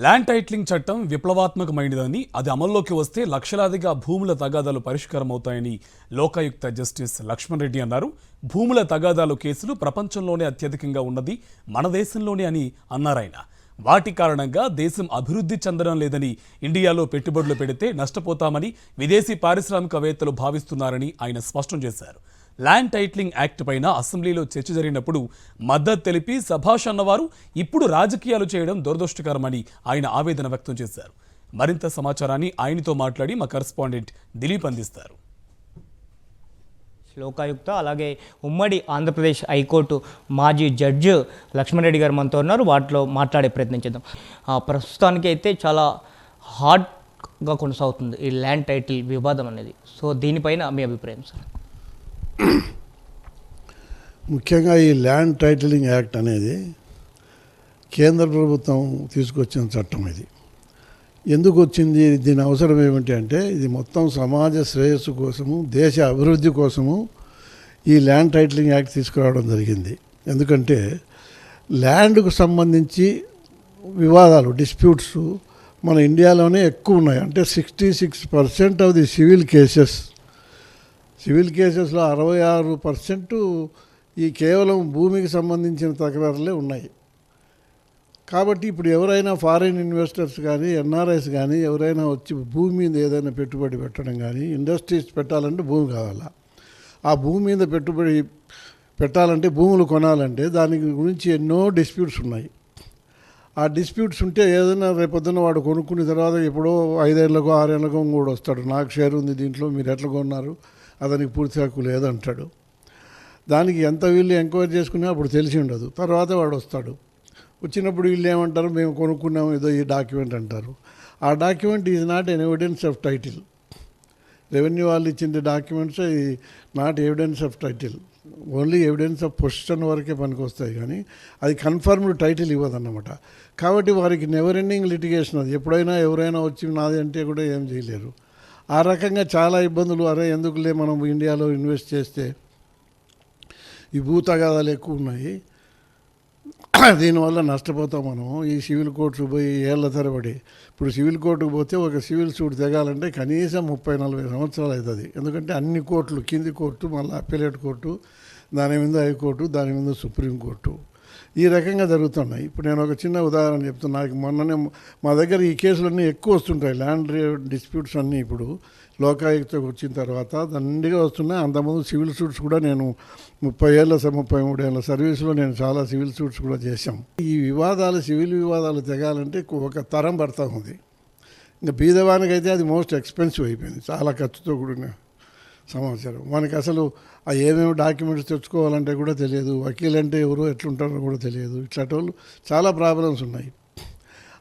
Land titling చట్టం విప్లవాత్మకమైనదని, అది అమల్లోకి వస్తే లక్షలాదిగా భూముల తగాదాలు పరిష్కారం అవుతాయని లోకాయుక్త జస్టిస్ లక్ష్మణ్ రెడ్డి అన్నారు. భూముల తగాదాలు కేసులు ప్రపంచంలోనే అత్యధికంగా ఉన్నది మన దేశంలోనే అని అన్నారాయన. వాటి కారణంగా దేశం అభివృద్ధి చెందడం లేదని, ఇండియాలో పెట్టుబడులు పెడితే నష్టపోతామని విదేశీ పారిశ్రామికవేత్తలు భావిస్తున్నారని ఆయన స్పష్టం చేశారు. ల్యాండ్ టైటిలింగ్ యాక్ట్ పైన అసెంబ్లీలో చర్చ జరిగినప్పుడు మద్దతు తెలిపి సభాష్ అన్నవారు ఇప్పుడు రాజకీయాలు చేయడం దురదృష్టకరమని ఆయన ఆవేదన వ్యక్తం చేశారు. మరింత సమాచారాన్ని ఆయనతో మాట్లాడి మా కరెస్పాండెంట్ దిలీప్ అందిస్తారు. లోకాయుక్త అలాగే ఉమ్మడి ఆంధ్రప్రదేశ్ హైకోర్టు మాజీ జడ్జి లక్ష్మణ్ రెడ్డి గారు మనతో ఉన్నారు. వాటిలో మాట్లాడే ప్రయత్నం చేద్దాం. ప్రస్తుతానికి అయితే చాలా హార్డ్గా కొనసాగుతుంది ఈ ల్యాండ్ టైటిల్ వివాదం అనేది. సో దీనిపైన మీ అభిప్రాయం సార్? ముఖ్యంగా ఈ ల్యాండ్ టైటిలింగ్ యాక్ట్ అనేది కేంద్ర ప్రభుత్వం తీసుకొచ్చిన చట్టం. ఇది ఎందుకు వచ్చింది, దీని అవసరం ఏమిటి అంటే, ఇది మొత్తం సమాజ శ్రేయస్సు కోసము, దేశ అభివృద్ధి కోసము ఈ ల్యాండ్ టైటిలింగ్ యాక్ట్ తీసుకురావడం జరిగింది. ఎందుకంటే ల్యాండ్కు సంబంధించి వివాదాలు, డిస్ప్యూట్స్ మన ఇండియాలోనే ఎక్కువ ఉన్నాయి. అంటే 66% ఆఫ్ ది సివిల్ కేసెస్లో 66% ఈ కేవలం భూమికి సంబంధించిన తకరారులే ఉన్నాయి. కాబట్టి ఇప్పుడు ఎవరైనా ఫారిన్ ఇన్వెస్టర్స్ కానీ, ఎన్ఆర్ఐస్ కానీ ఎవరైనా వచ్చి భూమి మీద ఏదైనా పెట్టుబడి పెట్టడం కానీ, ఇండస్ట్రీస్ పెట్టాలంటే భూమి కావాలా, ఆ భూమి మీద పెట్టుబడి పెట్టాలంటే, భూములు కొనాలంటే దాని గురించి ఎన్నో డిస్ప్యూట్స్ ఉన్నాయి. ఆ డిస్ప్యూట్స్ ఉంటే ఏదైనా రేపొద్దున వాడు కొనుక్కున్న తర్వాత ఎప్పుడో 5 ఏళ్ళకో 6 ఏళ్ళకో కూడా వస్తాడు, నాకు షేర్ ఉంది దీంట్లో, మీరు ఎట్లా కొన్నారు, అతనికి పూర్తి హక్కు లేదంటాడు. దానికి ఎంత వీళ్ళు ఎంక్వైరీ చేసుకున్నా అప్పుడు తెలిసి ఉండదు. తర్వాత వాడు వస్తాడు, వచ్చినప్పుడు వీళ్ళు ఏమంటారు, మేము కొనుక్కున్నాము ఏదో ఈ డాక్యుమెంట్ అంటారు. ఆ document is not an evidence of title. Revenue వాళ్ళు ఇచ్చిన documents not evidence of title, only evidence of position వరకే పనికి వస్తాయి, కానీ అది కన్ఫర్మ్డ్ టైటిల్ ఇవ్వదన్నమాట. కాబట్టి వారికి నెవర్ ఎండింగ్ లిటిగేషన్. అది ఎప్పుడైనా ఎవరైనా వచ్చి నాది అంటే కూడా ఏం చేయలేరు. ఆ రకంగా చాలా ఇబ్బందులు. అరే ఎందుకులే మనం ఇండియాలో ఇన్వెస్ట్ చేస్తే, ఈ భూ తగాదాలు ఎక్కువ ఉన్నాయి, దీనివల్ల నష్టపోతాం మనం. ఈ సివిల్ కోర్టు పోయి ఏళ్ల తరబడి, ఇప్పుడు సివిల్ కోర్టుకు పోతే ఒక సివిల్ సూట్ తెగాలంటే కనీసం 30-40 సంవత్సరాలు అవుతుంది. ఎందుకంటే అన్ని కోర్టులు, కింది కోర్టు, మళ్ళీ అప్పీలేట్ కోర్టు, దాని మీద హైకోర్టు, దాని మీద సుప్రీంకోర్టు, ఈ రకంగా జరుగుతున్నాయి. ఇప్పుడు నేను ఒక చిన్న ఉదాహరణ చెప్తున్నా. నాకు మొన్ననే మా దగ్గర ఈ కేసులన్నీ ఎక్కువ వస్తుంటాయి, ల్యాండ్ డిస్ప్యూట్స్ అన్నీ. ఇప్పుడు లోకాయుక్తకు వచ్చిన తర్వాత దండిగా వస్తున్నాయి. అంతకుముందు సివిల్ సూట్స్ కూడా నేను 33 ఏళ్ళ సర్వీస్లో నేను చాలా సివిల్ సూట్స్ కూడా చేశాం. ఈ వివాదాలు, సివిల్ వివాదాలు తెగాలంటే ఒక తరం పడతా ఉంది. ఇంకా బీదవానికైతే అది మోస్ట్ ఎక్స్పెన్సివ్ అయిపోయింది, చాలా ఖర్చుతో కూడిన సమాచారం. మనకి అసలు ఆ ఏమేమి డాక్యుమెంట్స్ తెచ్చుకోవాలంటే కూడా తెలియదు, వకీల్ అంటే ఎవరో ఎట్లుంటారో కూడా తెలియదు. ఇట్లాంటి వాళ్ళు చాలా ప్రాబ్లమ్స్ ఉన్నాయి.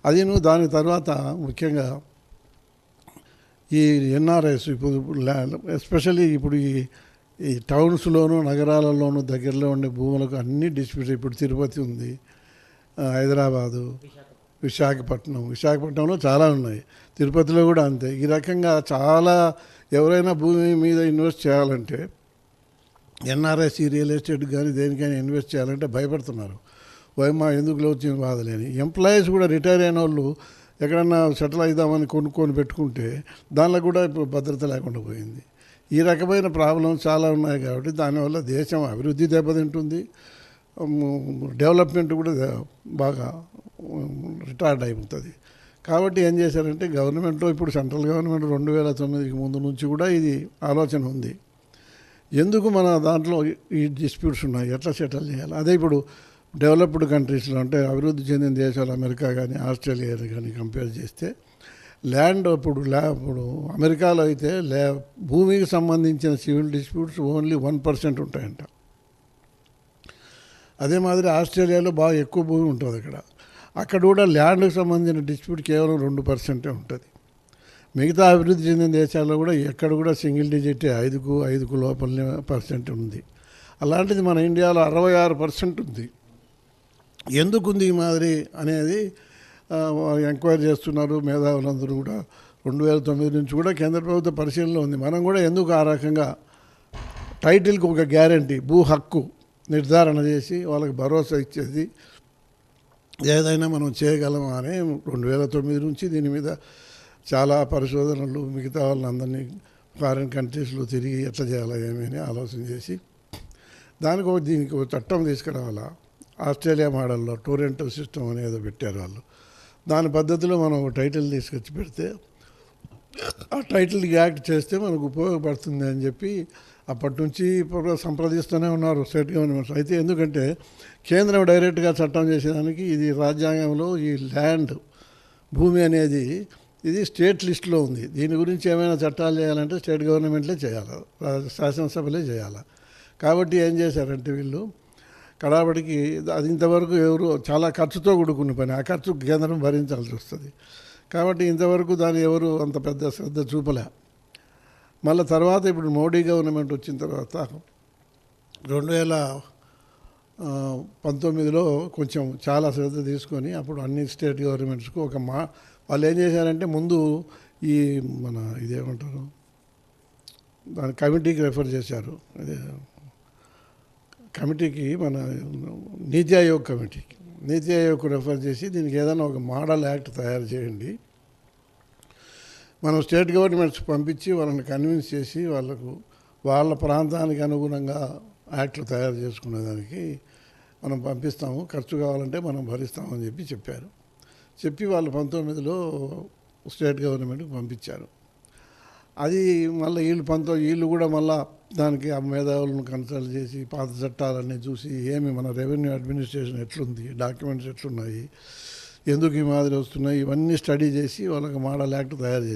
అది దాని తర్వాత ముఖ్యంగా ఈ ఎన్ఆర్ఐస్ ఇప్పుడు ఎస్పెషల్లీ ఇప్పుడు ఈ టౌన్స్లోనూ నగరాలలోనూ దగ్గరలో ఉండే భూములకు అన్ని డిస్ప్యూట్స్. ఇప్పుడు తిరుపతి ఉంది, హైదరాబాదు, విశాఖపట్నంలో చాలా ఉన్నాయి, తిరుపతిలో కూడా అంతే. ఈ రకంగా చాలా ఎవరైనా భూమి మీద ఇన్వెస్ట్ చేయాలంటే, ఎన్ఆర్ఐస్ రియల్ ఎస్టేట్ కానీ దేనికైనా ఇన్వెస్ట్ చేయాలంటే భయపడుతున్నారు. మా ఎందుకులో వచ్చిన బాధలేని. ఎంప్లాయీస్ కూడా రిటైర్ అయిన వాళ్ళు ఎక్కడన్నా సెటిల్ అవుదామని కొనుక్కొని పెట్టుకుంటే దానిలో కూడా ఇప్పుడు భద్రత లేకుండా పోయింది. ఈ రకమైన ప్రాబ్లమ్స్ చాలా ఉన్నాయి. కాబట్టి దానివల్ల దేశం అభివృద్ధి దెబ్బతింటుంది, డెవలప్మెంట్ కూడా బాగా రిటార్డ్ అయిపోతుంది. కాబట్టి ఏం చేశారంటే గవర్నమెంట్లో, ఇప్పుడు సెంట్రల్ గవర్నమెంట్ 2009కి ముందు నుంచి కూడా ఇది ఆలోచన ఉంది. ఎందుకు మన దాంట్లో ఈ డిస్ప్యూట్స్ ఉన్నాయి, ఎట్లా సెటిల్ చేయాలి. అదే ఇప్పుడు డెవలప్డ్ కంట్రీస్లో, అంటే అభివృద్ధి చెందిన దేశాలు, అమెరికా కానీ ఆస్ట్రేలియా కానీ కంపేర్ చేస్తే ల్యాండ్ ఇప్పుడు అమెరికాలో అయితే భూమికి సంబంధించిన సివిల్ డిస్ప్యూట్స్ ఓన్లీ 1% ఉంటాయంట. అదే మాదిరి ఆస్ట్రేలియాలో బాగా ఎక్కువ భూమి ఉంటుంది. అక్కడ కూడా ల్యాండ్కి సంబంధించిన డిస్ప్యూట్ కేవలం 2% ఉంటుంది. మిగతా అభివృద్ధి చెందిన దేశాల్లో కూడా ఎక్కడ కూడా సింగిల్ డిజిట్ 5కు లోపలనే % ఉంది. అలాంటిది మన ఇండియాలో 66% ఉంది. ఎందుకుంది ఈ మాదిరి అనేది ఎంక్వైరీ చేస్తున్నారు మేధావులందరూ కూడా. 2009 నుంచి కూడా కేంద్ర ప్రభుత్వ పరిశీలనలో ఉంది. మనం కూడా ఎందుకు ఆ రకంగా టైటిల్కి ఒక గ్యారంటీ, భూ హక్కు నిర్ధారణ చేసి వాళ్ళకి భరోసా ఇచ్చేది ఏదైనా మనం చేయగలమా అని 2009 నుంచి దీని మీద చాలా పరిశోధనలు మిగతా వాళ్ళందరినీ ఫారిన్ కంట్రీస్లో తిరిగి ఎట్లా చేయాలా ఏమి అని ఆలోచన చేసి దీనికి ఒక చట్టం తీసుకురావాలా. ఆస్ట్రేలియా మోడల్లో టోరెంటల్ సిస్టమ్ అనేది పెట్టారు వాళ్ళు. దాని పద్ధతిలో మనం ఒక టైటిల్ తీసుకొచ్చి పెడితే ఆ టైటిల్ యాక్ట్ చేస్తే మనకు ఉపయోగపడుతుంది అని చెప్పి అప్పటి నుంచి సంప్రదిస్తూనే ఉన్నారు స్టేట్ గవర్నమెంట్స్. అయితే ఎందుకంటే కేంద్రం డైరెక్ట్గా చట్టం చేసేదానికి ఇది రాజ్యాంగంలో ఈ ల్యాండ్ భూమి అనేది ఇది స్టేట్ లిస్టులో ఉంది. దీని గురించి ఏమైనా చట్టాలు చేయాలంటే స్టేట్ గవర్నమెంట్లే చేయాలి, శాసనసభలే చేయాలి. కాబట్టి ఏం చేశారంటే వీళ్ళు కడాబడికి అది ఇంతవరకు ఎవరు చాలా ఖర్చుతో కూడుకున్న పని, ఆ ఖర్చు కేంద్రం భరించాల్సి వస్తుంది. కాబట్టి ఇంతవరకు దాన్ని ఎవరు అంత పెద్ద శ్రద్ధ చూపలే. మళ్ళీ తర్వాత ఇప్పుడు మోడీ గవర్నమెంట్ వచ్చిన తర్వాత 2019లో కొంచెం చాలా శ్రద్ధ తీసుకొని అప్పుడు అన్ని స్టేట్ గవర్నమెంట్స్కు వాళ్ళు ఏం చేశారంటే ముందు ఈ మన ఇదేమంటారు దాని కమిటీకి రెఫర్ చేశారు. అదే కమిటీకి మన నీతి ఆయోగ్ రెఫర్ చేసి దీనికి ఏదైనా ఒక మోడల్ యాక్ట్ తయారు చేయండి, మనం స్టేట్ గవర్నమెంట్స్ పంపించి వాళ్ళని కన్విన్స్ చేసి వాళ్ళ ప్రాంతానికి అనుగుణంగా యాక్ట్లు తయారు చేసుకునేదానికి మనం పంపిస్తాము, ఖర్చు కావాలంటే మనం భరిస్తామని చెప్పారు. చెప్పి వాళ్ళు 19లో స్టేట్ గవర్నమెంట్కి పంపించారు. అది మళ్ళీ వీళ్ళు కూడా మళ్ళీ దానికి ఆ మేధావులను కన్సల్ట్ చేసి పాత చట్టాలన్నీ చూసి మన రెవెన్యూ అడ్మినిస్ట్రేషన్ ఎట్లుంది, డాక్యుమెంట్స్ ఎట్లున్నాయి, ఎందుకు ఈ మాదిరి వస్తున్నాయి, ఇవన్నీ స్టడీ చేసి వాళ్ళకి మోడల్ యాక్ట్ తయారు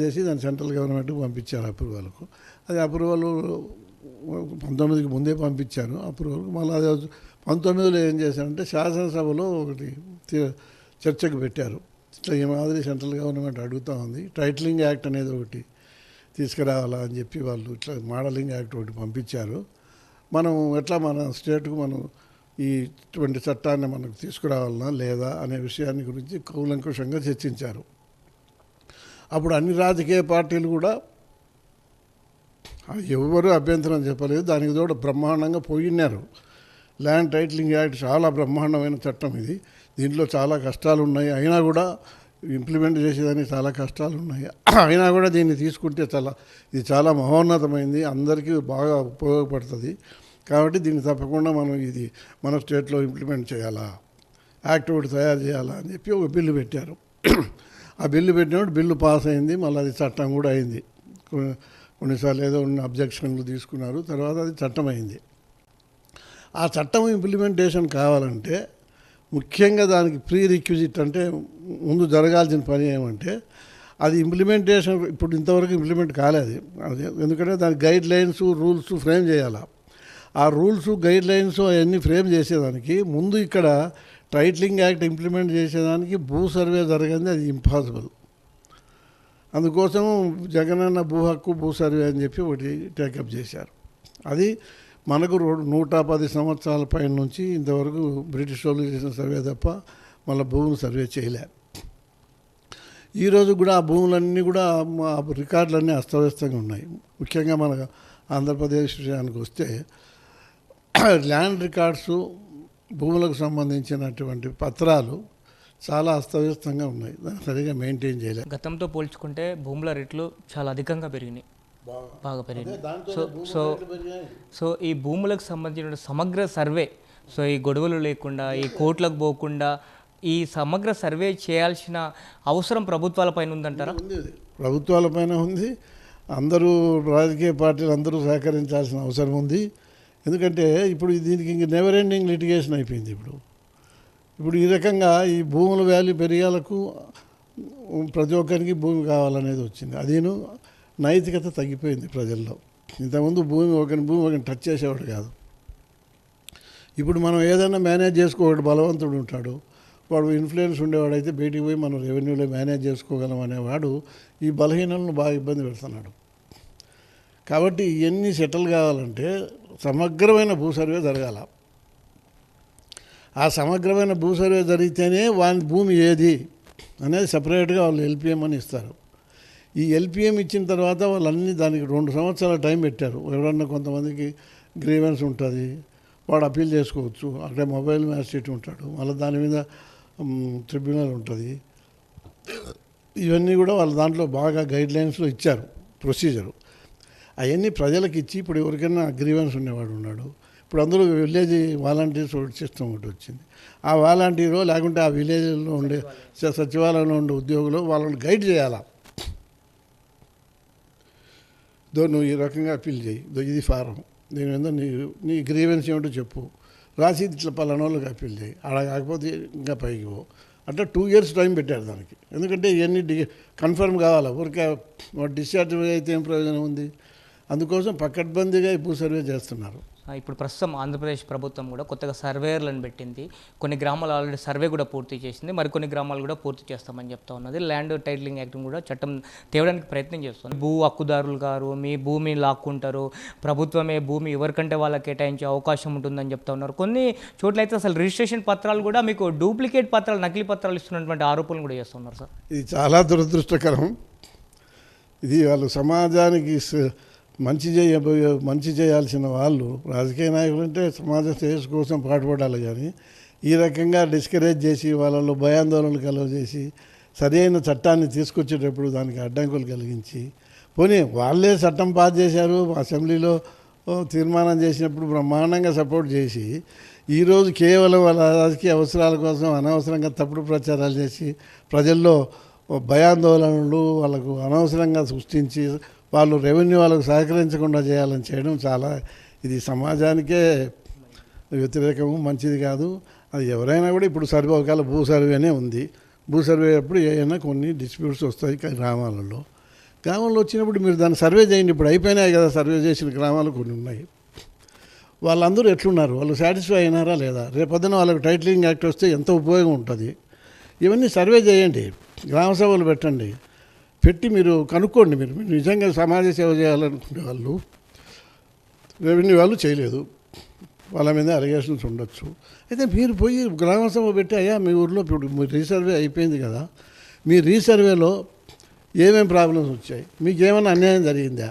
చేసి దాన్ని సెంట్రల్ గవర్నమెంట్కి పంపించారు అప్రూవల్కు. అది అప్రూవల్ 19కి ముందే పంపించారు అప్రూవల్కు. మళ్ళీ అది 19లో ఏం చేశారంటే శాసనసభలో ఒకటి చర్చకు పెట్టారు. ఇట్లా ఈ మాదిరి సెంట్రల్ గవర్నమెంట్ అడుగుతూ ఉంది, టైటిలింగ్ యాక్ట్ అనేది ఒకటి తీసుకురావాలా అని చెప్పి వాళ్ళు ఇట్లా మోడలింగ్ యాక్ట్ ఒకటి పంపించారు. మనం ఎట్లా మన స్టేట్కు మనం ఇటువంటి చట్టాన్ని మనకు తీసుకురావాలన్నా లేదా అనే విషయాన్ని గురించి కూలంకుషంగా చర్చించారు. అప్పుడు అన్ని రాజకీయ పార్టీలు కూడా ఎవరు అభ్యంతరం చెప్పలేదు. దానికి తోడు బ్రహ్మాండంగా పోయినారు. ల్యాండ్ టైటిలింగ్ యాక్ట్ చాలా బ్రహ్మాండమైన చట్టం ఇది, దీంట్లో చాలా కష్టాలు ఉన్నాయి, అయినా కూడా ఇంప్లిమెంట్ చేసేదానికి చాలా కష్టాలు ఉన్నాయి, అయినా కూడా దీన్ని తీసుకుంటే ఇది చాలా మహోన్నతమైంది, అందరికీ బాగా ఉపయోగపడుతుంది. కాబట్టి దీన్ని తప్పకుండా మన స్టేట్లో ఇంప్లిమెంట్ చేయాలా, యాక్ట్ ఒకటి తయారు చేయాలా అని చెప్పి ఒక బిల్లు పెట్టారు. ఆ బిల్లు పెట్టినప్పుడు బిల్లు పాస్ అయింది, మళ్ళీ అది చట్టం కూడా అయింది. కొన్నిసార్లు ఏదో ఉన్న అబ్జెక్షన్లు తీసుకున్నారు, తర్వాత అది చట్టం అయింది. ఆ చట్టం ఇంప్లిమెంటేషన్ కావాలంటే ముఖ్యంగా దానికి ప్రీ రిక్విజిట్ అంటే ముందు జరగాల్సిన పని ఏమంటే అది ఇంప్లిమెంటేషన్ ఇప్పుడు ఇంతవరకు ఇంప్లిమెంట్ కాలేదు. ఎందుకంటే దానికి గైడ్ లైన్స్ రూల్స్ ఫ్రేమ్ చేయాలి. ఆ రూల్స్ గైడ్ లైన్స్ అవన్నీ ఫ్రేమ్ చేసేదానికి ముందు ఇక్కడ టైటిలింగ్ యాక్ట్ ఇంప్లిమెంట్ చేసేదానికి భూ సర్వే జరగంది, అది ఇంపాసిబుల్. అందుకోసం జగనన్న భూ హక్కు భూ సర్వే అని చెప్పి ఒకటి టేకప్ చేశారు. అది మనకు 110 సంవత్సరాల పైన నుంచి ఇంతవరకు బ్రిటిష్ వాళ్ళు చేసిన సర్వే తప్ప మళ్ళీ భూములు సర్వే చేయలే. ఈరోజు కూడా ఆ భూములన్నీ కూడా రికార్డులన్నీ అస్తవ్యస్తంగా ఉన్నాయి. ముఖ్యంగా మన ఆంధ్రప్రదేశ్ విషయానికి వస్తే ల్యాండ్ రికార్డ్స్, భూములకు సంబంధించినటువంటి పత్రాలు చాలా అస్తవ్యస్తంగా ఉన్నాయి, దాన్ని సరిగా మెయింటైన్ చేయలేదు. గతంతో పోల్చుకుంటే భూముల రేట్లు చాలా అధికంగా పెరిగినాయి, బాగా పెరిగినాయి. సో ఈ భూములకు సంబంధించిన సమగ్ర సర్వే, సో ఈ గొడవలు లేకుండా, ఈ కోర్టులకు పోకుండా ఈ సమగ్ర సర్వే చేయాల్సిన అవసరం ప్రభుత్వాలపైన ఉందంటారా? ప్రభుత్వాలపైన ఉంది. అందరూ రాజకీయ పార్టీలు అందరూ సహకరించాల్సిన అవసరం ఉంది. ఎందుకంటే ఇప్పుడు దీనికి ఇంక నెవర్ ఎండింగ్ లిటిగేషన్ అయిపోయింది. ఇప్పుడు ఈ రకంగా ఈ భూముల వాల్యూ పెరిగాలకు ప్రతి ఒక్కరికి భూమి కావాలనేది వచ్చింది. అదేను నైతికత తగ్గిపోయింది ప్రజల్లో. ఇంతకుముందు ఒకరిని భూమి టచ్ చేసేవాడు కాదు. ఇప్పుడు మనం ఏదైనా మేనేజ్ చేసుకోవాడు, బలవంతుడు ఉంటాడు, వాడు ఇన్ఫ్లుయెన్స్ ఉండేవాడైతే బయటికి పోయి మనం రెవెన్యూలో మేనేజ్ చేసుకోగలం అనేవాడు ఈ బలహీనలను బాగా ఇబ్బంది పెడుతున్నాడు. కాబట్టి ఇవన్నీ సెటిల్ కావాలంటే సమగ్రమైన భూ సర్వే జరగాల. ఆ సమగ్రమైన భూ సర్వే జరిగితేనే వాని భూమి ఏది అనేది సపరేట్గా వాళ్ళు ఎల్పిఎం అని ఇస్తారు. ఈ ఎల్పిఎం ఇచ్చిన తర్వాత వాళ్ళన్నీ దానికి 2 సంవత్సరాల టైం పెట్టారు. ఎవరన్నా కొంతమందికి గ్రీవెన్స్ ఉంటుంది, వాడు అప్పీల్ చేసుకోవచ్చు. అక్కడ మొబైల్ మ్యాజిస్ట్రేట్ ఉంటాడు, మళ్ళీ దాని మీద ట్రిబ్యునల్ ఉంటుంది. ఇవన్నీ కూడా వాళ్ళ దాంట్లో బాగా గైడ్లైన్స్లో ఇచ్చారు ప్రొసీజరు. అవన్నీ ప్రజలకు ఇచ్చి ఇప్పుడు ఎవరికైనా గ్రీవెన్స్ ఉండేవాడు ఉన్నాడు. ఇప్పుడు అందరూ విలేజ్ వాలంటీర్స్ సిస్టమ్ ఒకటి వచ్చింది. ఆ వాలంటీరో లేకుంటే ఆ విలేజ్లో ఉండే సచివాలయంలో ఉండే ఉద్యోగులు వాళ్ళని గైడ్ చేయాలా. నువ్వు ఈ రకంగా అప్పీల్ చేయి, ఇది ఫారం, దీని మీద నీ గ్రీవెన్స్ ఏమిటో చెప్పు, రాసి ఇట్లా పలానా వాళ్ళకి అప్పీల్ చేయి, ఆడ కాకపోతే ఇంకా పైకి పో. అట్లా 2 years టైం పెట్టారు దానికి. ఎందుకంటే ఇవన్నీ కన్ఫర్మ్ కావాలా. ఊరికే డిశ్చార్జ్ అయితే ఏం ప్రయోజనం ఉంది. అందుకోసం పకడ్బందీగా ఈ భూ సర్వే చేస్తున్నారు. ఇప్పుడు ప్రస్తుతం ఆంధ్రప్రదేశ్ ప్రభుత్వం కూడా కొత్తగా సర్వేయర్లను పెట్టింది. కొన్ని గ్రామాలు ఆల్రెడీ సర్వే కూడా పూర్తి చేసింది, మరికొన్ని గ్రామాలు కూడా పూర్తి చేస్తామని చెప్తా ఉన్నది. ల్యాండ్ టైటిలింగ్ యాక్ట్ కూడా చట్టం తేవడానికి ప్రయత్నం చేస్తుంది. భూ హక్కుదారులు గారు మీ భూమిని లాక్కుంటారు, ప్రభుత్వమే భూమి ఎవరికంటే వాళ్ళకి కేటాయించే అవకాశం ఉంటుందని చెప్తా ఉన్నారు. కొన్ని చోట్ల అయితే అసలు రిజిస్ట్రేషన్ పత్రాలు కూడా మీకు డూప్లికేట్ పత్రాలు, నకిలీ పత్రాలు ఇస్తున్నటువంటి ఆరోపణలు కూడా చేస్తున్నారు సార్. ఇది చాలా దురదృష్టకరం. ఇది వాళ్ళు సమాజానికి మంచి చేయాల్సిన వాళ్ళు, రాజకీయ నాయకులు అంటే సమాజ శ్రేయస్సు కోసం పాటుపడాలి. కానీ ఈ రకంగా డిస్కరేజ్ చేసి వాళ్ళలో భయాందోళనలు కలుగజేసి సరైన చట్టాన్ని తీసుకొచ్చేటప్పుడు దానికి అడ్డంకులు కలిగించి, పోనీ వాళ్ళే చట్టం పాస్ చేశారు, అసెంబ్లీలో తీర్మానం చేసినప్పుడు బ్రహ్మాండంగా సపోర్ట్ చేసి, ఈరోజు కేవలం వాళ్ళ రాజకీయ అవసరాల కోసం అనవసరంగా తప్పుడు ప్రచారాలు చేసి ప్రజల్లో భయాందోళనలు వాళ్ళకు అనవసరంగా సృష్టించి వాళ్ళు రెవెన్యూ వాళ్ళకు సహకరించకుండా చేయాలని చేయడం చాలా, ఇది సమాజానికే వ్యతిరేకము, మంచిది కాదు. అది ఎవరైనా కూడా ఇప్పుడు సర్వే ఒకవేళ భూ సర్వేనే ఉంది. భూ సర్వే అప్పుడు ఏమైనా కొన్ని డిస్ప్యూట్స్ వస్తాయి గ్రామాలలో వచ్చినప్పుడు మీరు దాన్ని సర్వే చేయండి. ఇప్పుడు అయిపోయినాయి కదా, సర్వే చేసిన గ్రామాలు కొన్ని ఉన్నాయి. వాళ్ళందరూ ఎట్లున్నారు, వాళ్ళు సాటిస్ఫై అయినారా లేదా, రేపొద్దున వాళ్ళకి టైటిలింగ్ యాక్ట్ వస్తే ఎంత ఉపయోగం ఉంటుంది. ఇవన్నీ సర్వే చేయండి, గ్రామ సభలు పెట్టండి, పెట్టి మీరు కనుక్కోండి. మీరు నిజంగా సమాజ సేవ చేయాలనుకునే వాళ్ళు, రెవెన్యూ వాళ్ళు చేయలేదు, వాళ్ళ మీద అలిగేషన్స్ ఉండొచ్చు. అయితే మీరు పోయి గ్రామ సభ పెట్టి, అయ్యా మీ ఊర్లో ఇప్పుడు మీ రీసర్వే అయిపోయింది కదా, మీ రీసర్వేలో ఏమేమి ప్రాబ్లమ్స్ వచ్చాయి, మీకు ఏమైనా అన్యాయం జరిగిందా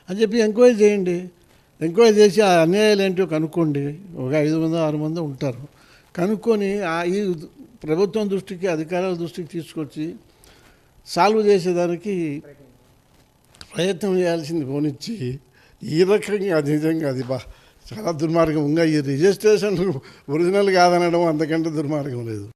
అని చెప్పి ఎంక్వైరీ చేయండి. ఎంక్వైరీ చేసి ఆ అన్యాయాలు ఏంటో కనుక్కోండి. ఒక 5 మంది 6 మంది ఉంటారు. కనుక్కొని ఈ ప్రభుత్వం దృష్టికి, అధికారుల దృష్టికి తీసుకొచ్చి సాల్వ్ చేసేదానికి ప్రయత్నం చేయాల్సింది పోనిచ్చి, ఈ రకంగా అది నిజంగా అది చాలా దుర్మార్గం. ఇంకా ఈ రిజిస్ట్రేషన్ ఒరిజినల్ కాదనడం అంతకంటే దుర్మార్గం లేదు.